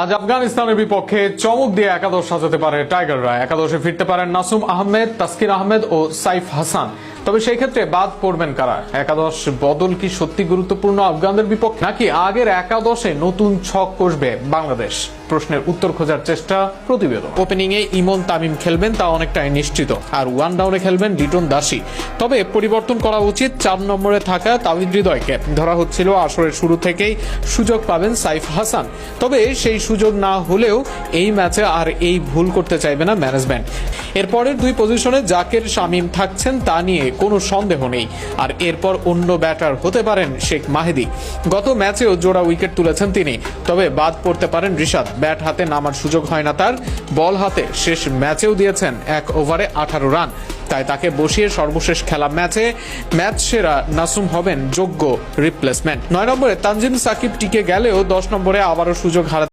আজ আফগানিস্তানের বিপক্ষে চমক দিয়ে একাদশ সাজাতে পারে টাইগাররা। একাদশে ফিরতে পারেন নাসুম আহমেদ, তাসকিন আহমেদ ও সাইফ হাসান। তবে সেই ক্ষেত্রে বাদ পড়বেন কারা? একাদশ বদল কি সত্যি গুরুত্বপূর্ণ আফগানদের বিপক্ষে, নাকি আগের একাদশে নতুন ছক কষবে বাংলাদেশ? প্রশ্নের উত্তর খোঁজার চেষ্টা প্রতিবেদন। ওপেনিং এ ইমন তামিম খেলবেন, তা অনেকটাই নিশ্চিত। আর ওয়ান ডাউনে খেলবেন লিটন দাসী। তবে পরিবর্তন করা উচিত 4 নম্বরে থাকা তাওহিদ হৃদয়কে। ধরা হচ্ছিল আসরের শুরু থেকেই সুযোগ পাবেন সাইফ হাসান। তবে সেই সুযোগ না হলেও এই ম্যাচে আর এই ভুল করতে চাইবে না ম্যানেজমেন্ট। এরপরের 2 পজিশনে জাকের, শামীম থাকছেন, তা নিয়ে কোনো সন্দেহ নেই। আর এরপর অন্য ব্যাটার হতে পারেন শেখ মাহেদী। গত ম্যাচেও জোড়া উইকেট তুলেছেন তিনি। তবে বাদ পড়তে পারেন রিশাদ। ব্যাট হাতে নামার সুযোগ হয় না তার। বল হাতে শেষ ম্যাচেও দিয়েছেন 1 ওভারে 18 রান। তাই তাকে বসিয়ে সর্বশেষ খেলা ম্যাচে ম্যাচ সেরা নাসুম হবেন যোগ্য রিপ্লেসমেন্ট। 9 নম্বরে তানজিম সাকিব টিকে গেলেও 10 নম্বরে আবারও সুযোগ হারাতে